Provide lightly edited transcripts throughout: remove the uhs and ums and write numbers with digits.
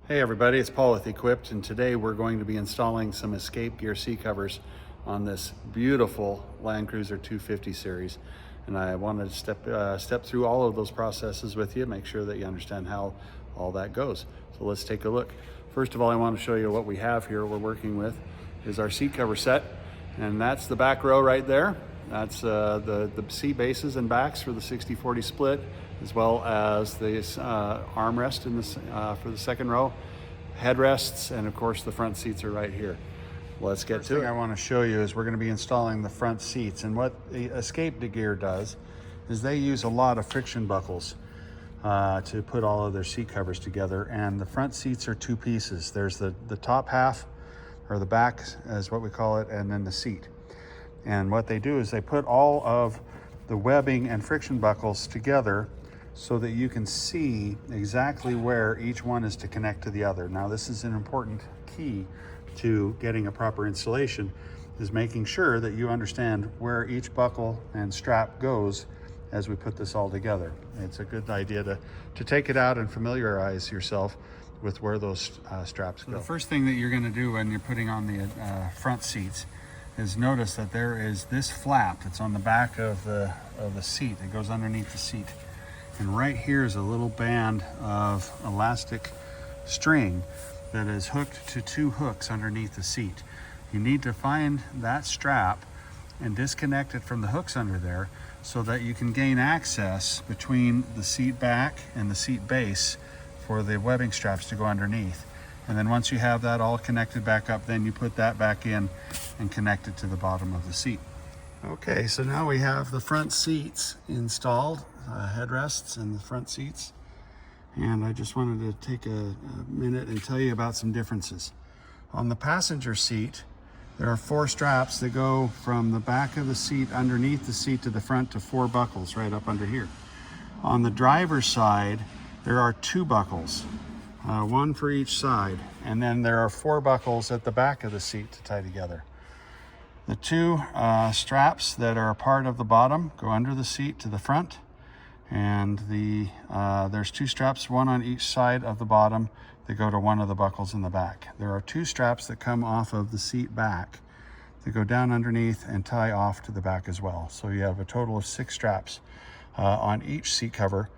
Hey everybody, it's Paul with Equipped, and today we're going to be installing some escape gear seat covers on this beautiful Land Cruiser 250 series. And I wanted to step through all of those processes with you, make sure that you understand how all that goes. So let's take a look. First of all, I want to show you what we have here. We're working with is our seat cover set, and that's the back row right there. That's the seat bases and backs for the 60-40 split, as well as the armrest in this, for the second row, headrests, and of course the front seats are right here. Let's get to it. First thing I want to show you is we're going to be installing the front seats, and what the escape gear does is they use a lot of friction buckles to put all of their seat covers together. And the front seats are two pieces. There's the top half, or the back is what we call it, and then the seat. And what they do is they put all of the webbing and friction buckles together so that you can see exactly where each one is to connect to the other. Now, this is an important key to getting a proper installation, is making sure that you understand where each buckle and strap goes as we put this all together. It's a good idea to take it out and familiarize yourself with where those straps go. The first thing that you're going to do when you're putting on the front seats is notice that there is this flap that's on the back of the seat that goes underneath the seat. And right here is a little band of elastic string that is hooked to two hooks underneath the seat. You need to find that strap and disconnect it from the hooks under there so that you can gain access between the seat back and the seat base for the webbing straps to go underneath. And then once you have that all connected back up, then you put that back in and connect it to the bottom of the seat. Okay, so now we have the front seats installed, headrests and the front seats. And I just wanted to take a minute and tell you about some differences. On the passenger seat, there are 4 straps that go from the back of the seat underneath the seat to the front to 4 buckles right up under here. On the driver's side, there are 2 buckles. 1 for each side, and then there are 4 buckles at the back of the seat to tie together. The 2 straps that are a part of the bottom go under the seat to the front, and there's 2 straps, 1 on each side of the bottom, that go to one of the buckles in the back. There are 2 straps that come off of the seat back that go down underneath and tie off to the back as well. So you have a total of 6 straps on each seat cover.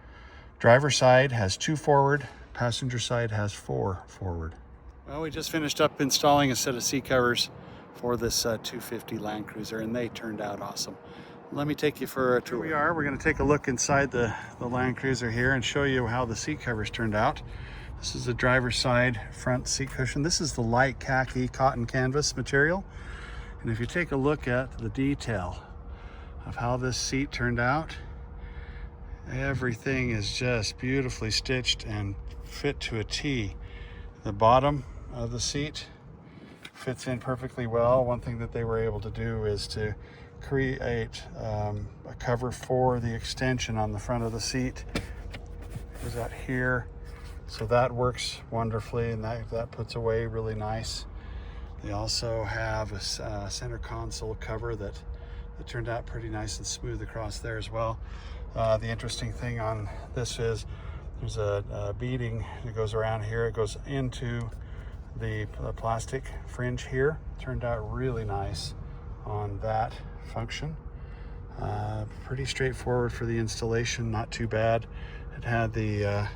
Driver side has 2 forward, passenger side has 4 forward. Well, we just finished up installing a set of seat covers for this 250 Land Cruiser, and they turned out awesome. Let me take you for a tour. Here we're going to take a look inside the Land Cruiser here and show you how the seat covers turned out. This is the driver's side front seat cushion. This is the light khaki cotton canvas material. And if you take a look at the detail of how this seat turned out, everything is just beautifully stitched and fit to a T. The bottom of the seat fits in perfectly well. One thing that they were able to do is to create a cover for the extension on the front of the seat. Is that here? So that works wonderfully, and that puts away really nice. They also have a center console cover that turned out pretty nice and smooth across there as well. The interesting thing on this is there's a beading that goes around here. It goes into the plastic fringe here. Turned out really nice on that function. Pretty straightforward for the installation, not too bad. It had the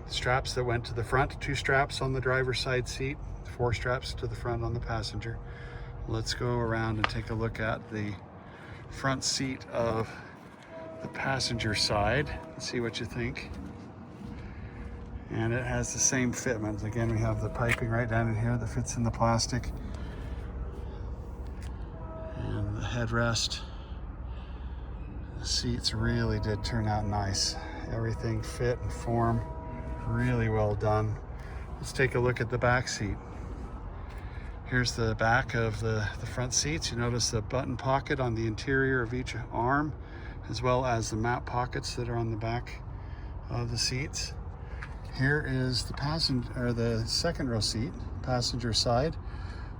straps that went to the front, 2 straps on the driver's side seat, 4 straps to the front on the passenger. Let's go around and take a look at the front seat of the passenger side and see what you think. And it has the same fitment. Again, we have the piping right down in here that fits in the plastic, and the headrest. The seats really did turn out nice. Everything fit and form really well done. Let's take a look at the back seat. Here's the back of the front seats. You notice the button pocket on the interior of each arm, as well as the map pockets that are on the back of the seats. Here is the second row seat, passenger side.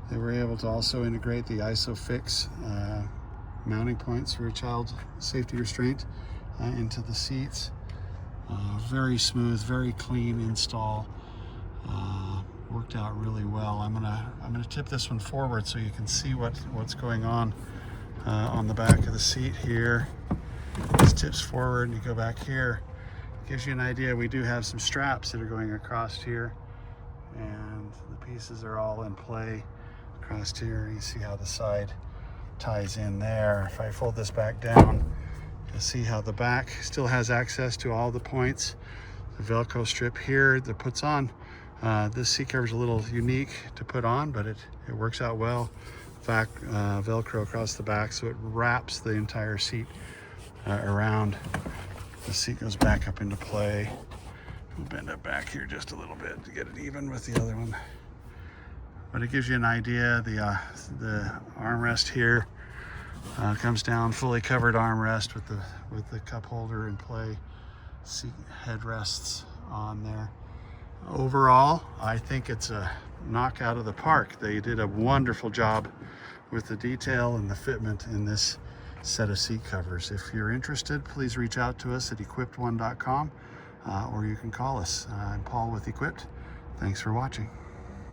They were able to also integrate the ISOFIX mounting points for a child safety restraint into the seats. Very smooth, very clean install. Worked out really well. I'm gonna tip this one forward so you can see what's going on the back of the seat here. This tips forward and you go back here. Gives you an idea. We do have some straps that are going across here, and the pieces are all in play across here. You see how the side ties in there. If I fold this back down, you'll see how the back still has access to all the points. The Velcro strip here that puts on. This seat cover is a little unique to put on, but it works out well. Velcro across the back, so it wraps the entire seat around. The seat goes back up into play. We'll bend it back here just a little bit to get it even with the other one. But it gives you an idea. The armrest here comes down, fully covered armrest with the cup holder in play. Seat headrests on there. Overall, I think it's a knock out of the park. They did a wonderful job with the detail and the fitment in this set of seat covers. If you're interested, please reach out to us at equippedone.com or you can call us. I'm Paul with Equipped. Thanks for watching.